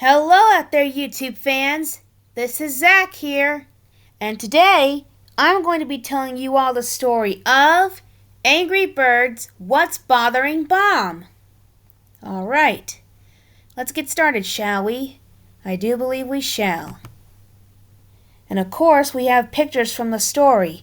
Hello out there, YouTube fans. This is Zack here, and today I'm going to be telling you all the story of Angry Birds, What's Bothering Bomb. Alright, let's get started, shall we? I do believe we shall. And of course, we have pictures from the story,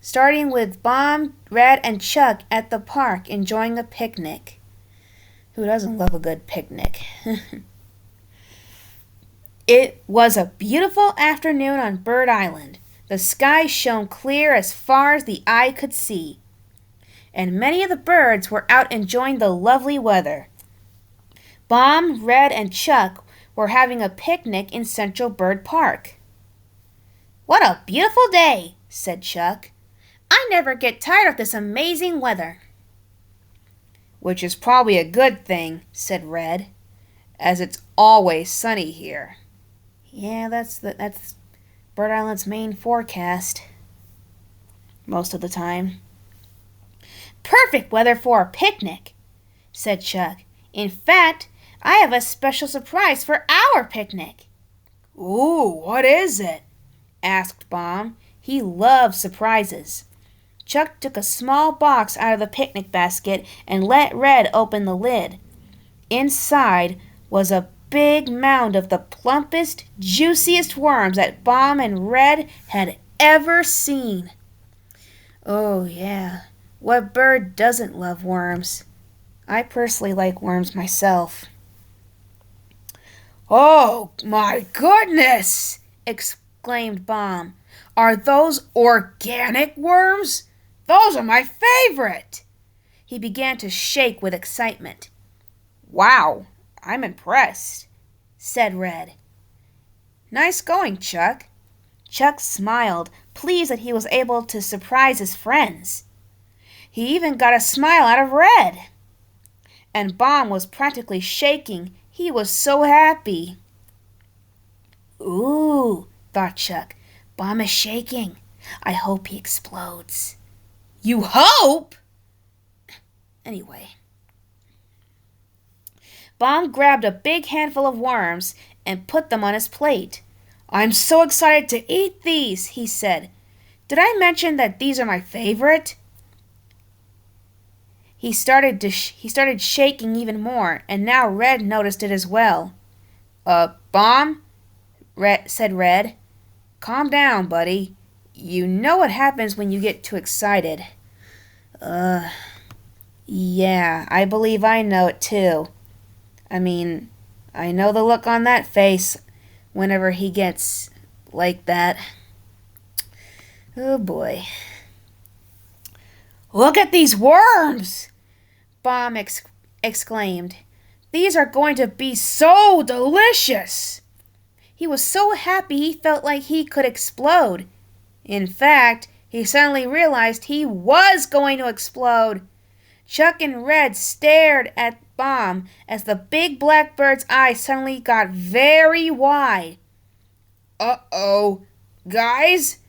starting with Bomb, Red, and Chuck at the park enjoying a picnic. Who doesn't love a good picnic? It was a beautiful afternoon on Bird Island. The sky shone clear as far as the eye could see, and many of the birds were out enjoying the lovely weather. Bomb, Red, and Chuck were having a picnic in Central Bird Park. "What a beautiful day," said Chuck. "I never get tired of this amazing weather." "Which is probably a good thing," said Red, "as it's always sunny here." Yeah, that's Bird Island's main forecast. Most of the time. "Perfect weather for a picnic," said Chuck. "In fact, I have a special surprise for our picnic." "Ooh, what is it?" asked Bomb. He loved surprises. Chuck took a small box out of the picnic basket and let Red open the lid. Inside was a big mound of the plumpest, juiciest worms that Bomb and Red had ever seen. Oh, yeah. What bird doesn't love worms? I personally like worms myself. "Oh, my goodness!" exclaimed Bomb. "Are those organic worms? Those are my favorite!" He began to shake with excitement. "Wow, I'm impressed," said Red. "Nice going, Chuck." Chuck smiled, pleased that he was able to surprise his friends. He even got a smile out of Red. And Bomb was practically shaking. He was so happy. "Ooh," thought Chuck. "Bomb is shaking. I hope he explodes." "You hope?" Anyway. Bomb grabbed a big handful of worms and put them on his plate. "I'm so excited to eat these," he said. "Did I mention that these are my favorite?" He started shaking even more, and now Red noticed it as well. Bomb," said Red. "Calm down, buddy. You know what happens when you get too excited." Yeah, I believe I know it too. I mean, I know the look on that face whenever he gets like that. Oh boy. "Look at these worms!" Bomb exclaimed. "These are going to be so delicious!" He was so happy he felt like he could explode. In fact, he suddenly realized he was going to explode. Chuck and Red stared at Bomb as the big black bird's eyes suddenly got very wide. "Uh-oh, guys,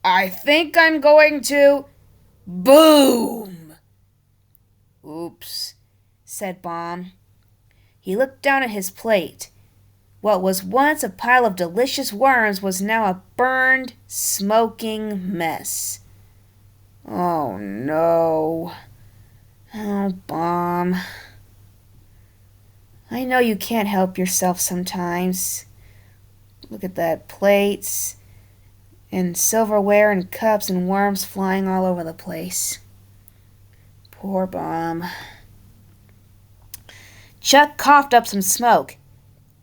I think I'm going to..." Boom! "Oops," said Bomb. He looked down at his plate. What was once a pile of delicious worms was now a burned, smoking mess. Oh no. Oh, Bomb. I know you can't help yourself sometimes. Look at that, plates and silverware and cups and worms flying all over the place. Poor Bomb. Chuck coughed up some smoke.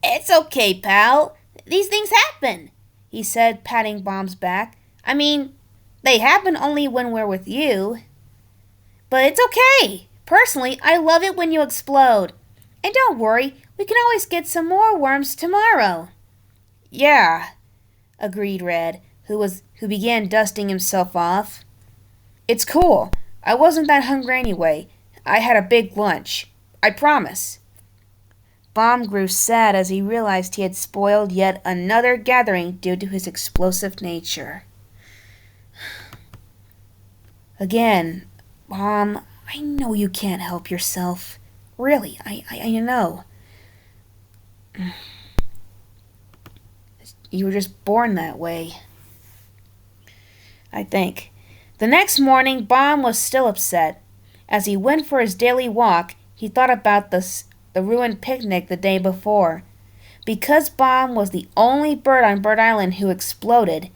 "It's okay, pal. These things happen," he said, patting Bomb's back. "I mean, they happen only when we're with you. But it's okay. Personally, I love it when you explode. And don't worry, we can always get some more worms tomorrow." "Yeah," agreed Red, who began dusting himself off. "It's cool. I wasn't that hungry anyway. I had a big lunch. I promise." Bomb grew sad as he realized he had spoiled yet another gathering due to his explosive nature. Again, Bomb, I know you can't help yourself. Really, I know. You were just born that way, I think. The next morning, Bomb was still upset. As he went for his daily walk, he thought about the ruined picnic the day before. Because Bomb was the only bird on Bird Island who exploded,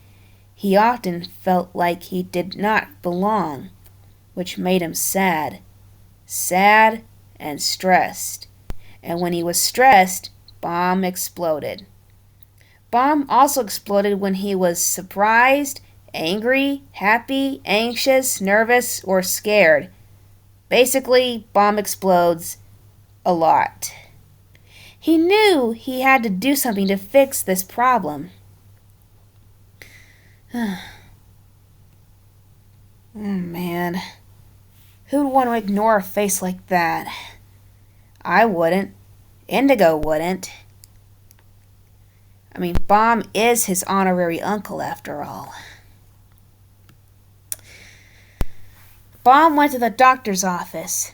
he often felt like he did not belong, which made him sad. Sad and stressed. And when he was stressed, Bomb exploded. Bomb also exploded when he was surprised, angry, happy, anxious, nervous, or scared. Basically, Bomb explodes a lot. He knew he had to do something to fix this problem. Oh man, who'd want to ignore a face like that? I wouldn't. Indigo wouldn't. I mean, Bomb is his honorary uncle after all. Bomb went to the doctor's office.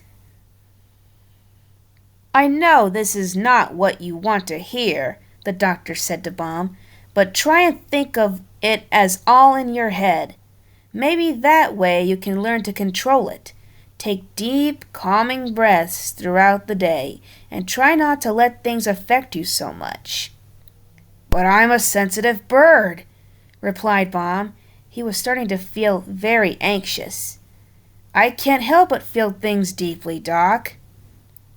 I know this is not what you want to hear, the doctor said to Bomb, but try and think of it as all in your head. Maybe that way you can learn to control it. Take deep, calming breaths throughout the day, and try not to let things affect you so much. But I'm a sensitive bird, replied Bomb. He was starting to feel very anxious. I can't help but feel things deeply, Doc.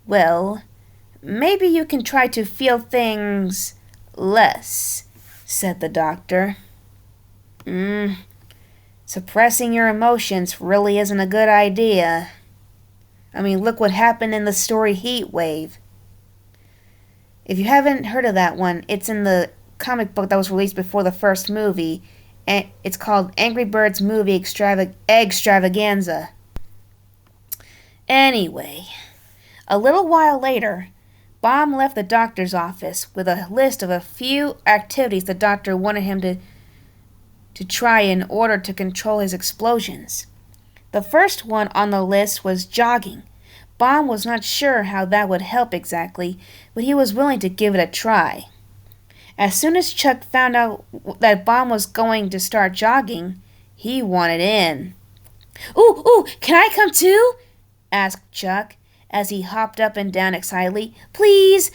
Well, maybe you can try to feel things less, said the doctor. Suppressing your emotions really isn't a good idea. I mean, look what happened in the story Heat Wave. If you haven't heard of that one, it's in the comic book that was released before the first movie, and it's called Angry Birds Movie Extravaganza. Anyway, a little while later, Bomb left the doctor's office with a list of a few activities the doctor wanted him to try in order to control his explosions. The first one on the list was jogging. Bomb was not sure how that would help exactly, but he was willing to give it a try. As soon as Chuck found out that Bomb was going to start jogging, he wanted in. Ooh, can I come too? Asked Chuck as he hopped up and down excitedly. Please.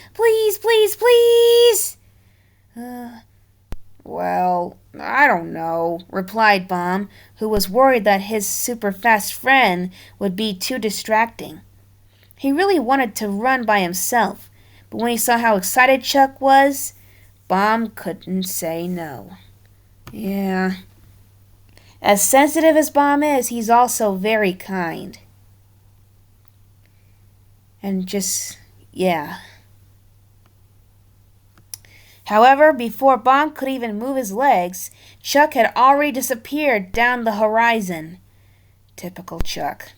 Well, I don't know, replied Bomb, who was worried that his super fast friend would be too distracting. He really wanted to run by himself, but when he saw how excited Chuck was, Bomb couldn't say no. Yeah. As sensitive as Bomb is, he's also very kind. And yeah. However, before Bomb could even move his legs, Chuck had already disappeared down the horizon. Typical Chuck.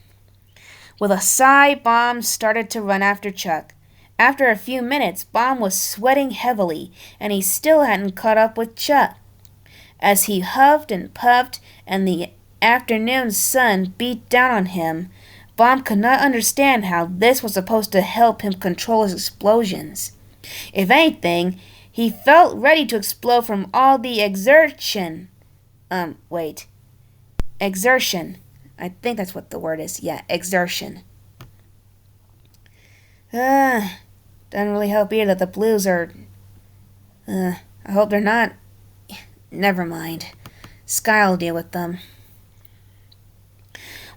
With a sigh, Bomb started to run after Chuck. After a few minutes, Bomb was sweating heavily, and he still hadn't caught up with Chuck. As he huffed and puffed, and the afternoon sun beat down on him, Bomb could not understand how this was supposed to help him control his explosions. If anything, he felt ready to explode from all the exertion. Exertion. I think that's what the word is. Yeah, exertion. Doesn't really help either that the Blues are... I hope they're not... Never mind. Skyle will deal with them.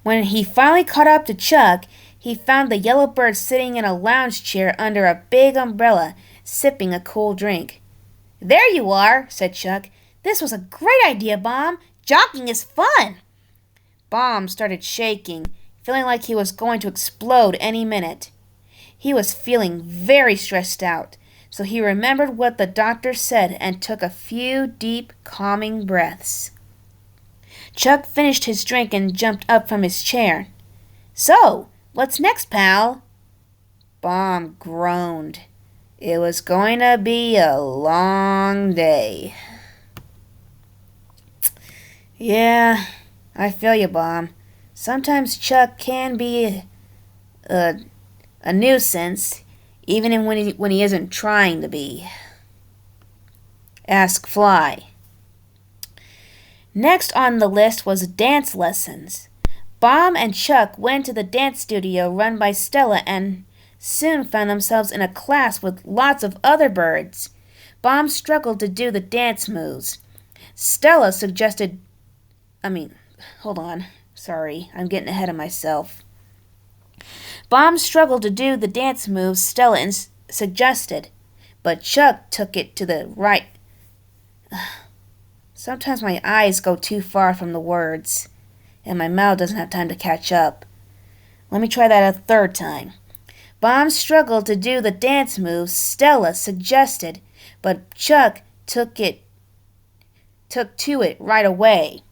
When he finally caught up to Chuck, he found the yellow bird sitting in a lounge chair under a big umbrella, sipping a cool drink. There you are, said Chuck. This was a great idea, Bomb. Jogging is fun. Bomb started shaking, feeling like he was going to explode any minute. He was feeling very stressed out, so he remembered what the doctor said and took a few deep, calming breaths. Chuck finished his drink and jumped up from his chair. So, what's next, pal? Bomb groaned. It was going to be a long day. Yeah, I feel you, Bomb. Sometimes Chuck can be a nuisance, even when he isn't trying to be. asked Fly. Next on the list was dance lessons. Bomb and Chuck went to the dance studio run by Stella and soon found themselves in a class with lots of other birds. Bomb struggled to do the dance moves. Stella suggested... hold on. Sorry, I'm getting ahead of myself. Bomb struggled to do the dance moves Stella suggested, but Chuck took it to the right... Sometimes my eyes go too far from the words, and my mouth doesn't have time to catch up. Let me try that a third time. Bomb struggled to do the dance moves Stella suggested, but Chuck took to it right away.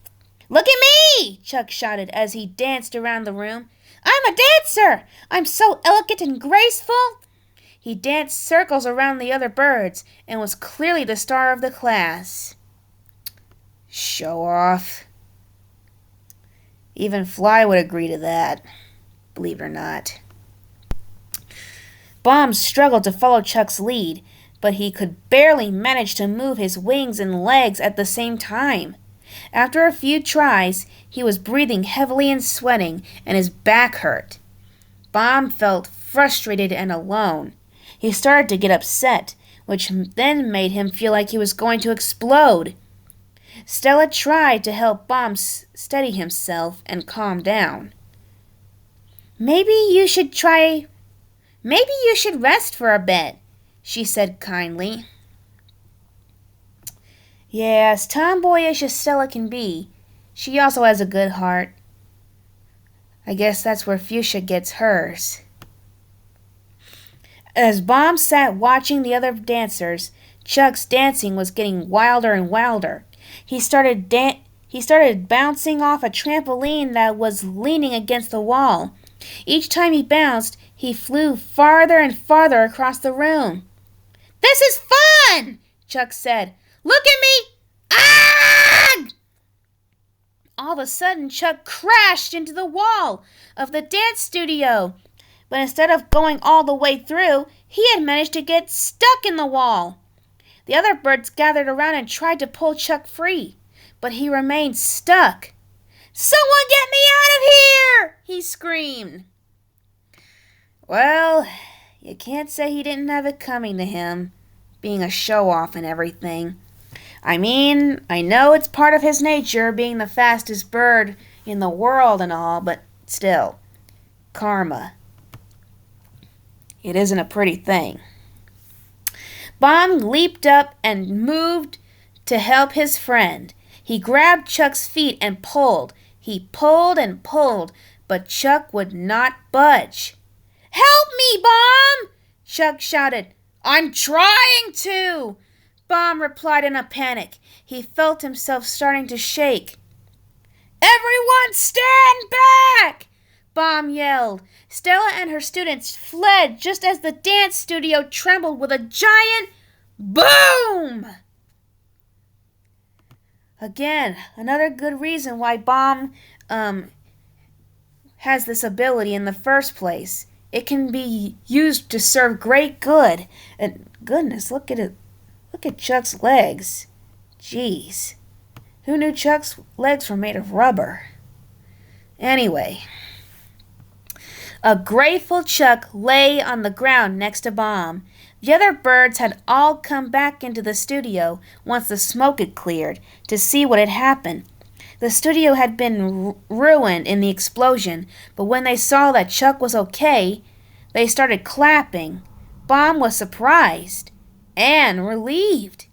"Look at me!" Chuck shouted as he danced around the room. "I'm a dancer! I'm so elegant and graceful!" He danced circles around the other birds and was clearly the star of the class. Show off. Even Fly would agree to that, believe it or not. Bomb struggled to follow Chuck's lead, but he could barely manage to move his wings and legs at the same time. After a few tries, he was breathing heavily and sweating, and his back hurt. Bomb felt frustrated and alone. He started to get upset, which then made him feel like he was going to explode. Stella tried to help Bomb steady himself and calm down. Maybe you should rest for a bit," she said kindly. Yeah, as tomboyish as Stella can be, she also has a good heart. I guess that's where Fuchsia gets hers. As Bomb sat watching the other dancers, Chuck's dancing was getting wilder and wilder. He started bouncing off a trampoline that was leaning against the wall. Each time he bounced, he flew farther and farther across the room. "This is fun!" Chuck said. "Look at me! Ah!" All of a sudden, Chuck crashed into the wall of the dance studio. But instead of going all the way through, he had managed to get stuck in the wall. The other birds gathered around and tried to pull Chuck free, but he remained stuck. "Someone get me out of here!" he screamed. Well, you can't say he didn't have it coming to him, being a show-off and everything. I know it's part of his nature, being the fastest bird in the world and all, but still, karma. It isn't a pretty thing. Bomb leaped up and moved to help his friend. He grabbed Chuck's feet and pulled. He pulled and pulled, but Chuck would not budge. "Help me, Bomb!" Chuck shouted. "I'm trying to!" Bomb replied in a panic. He felt himself starting to shake. "Everyone stand back!" Bomb yelled. Stella and her students fled just as the dance studio trembled with a giant boom! Again, another good reason why Bomb has this ability in the first place. It can be used to serve great good. And goodness, look at it. Look at Chuck's legs. Jeez. Who knew Chuck's legs were made of rubber? Anyway, a grateful Chuck lay on the ground next to Bomb. The other birds had all come back into the studio once the smoke had cleared to see what had happened. The studio had been ruined in the explosion, but when they saw that Chuck was okay, they started clapping. Bomb was surprised and relieved.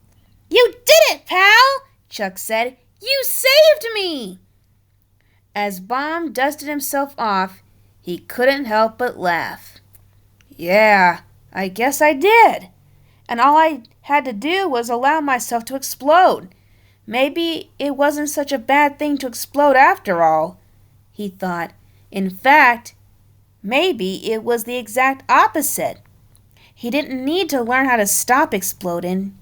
"You did it, pal!" Chuck said. "You saved me!" As Bomb dusted himself off, he couldn't help but laugh. "Yeah, I guess I did. And all I had to do was allow myself to explode. Maybe it wasn't such a bad thing to explode after all," he thought. In fact, maybe it was the exact opposite. He didn't need to learn how to stop exploding.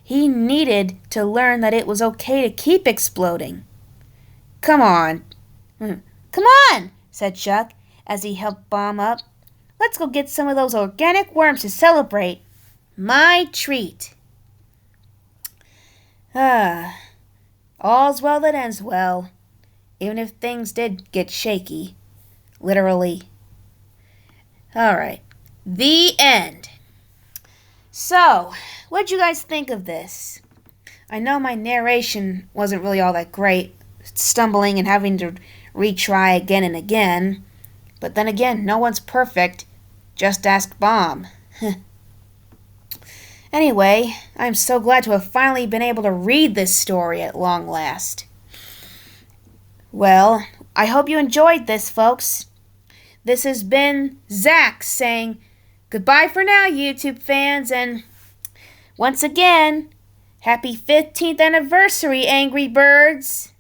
He needed to learn that it was okay to keep exploding. Come on, said Chuck as he helped Bomb up. "Let's go get some of those organic worms to celebrate. My treat." Ah, all's well that ends well, even if things did get shaky. Literally. Alright. The end. So, what'd you guys think of this? I know my narration wasn't really all that great, stumbling and having to retry again and again. But then again, no one's perfect. Just ask Bomb. Anyway, I'm so glad to have finally been able to read this story at long last. Well, I hope you enjoyed this, folks. This has been Zack saying goodbye for now, YouTube fans, and once again, happy 15th anniversary, Angry Birds!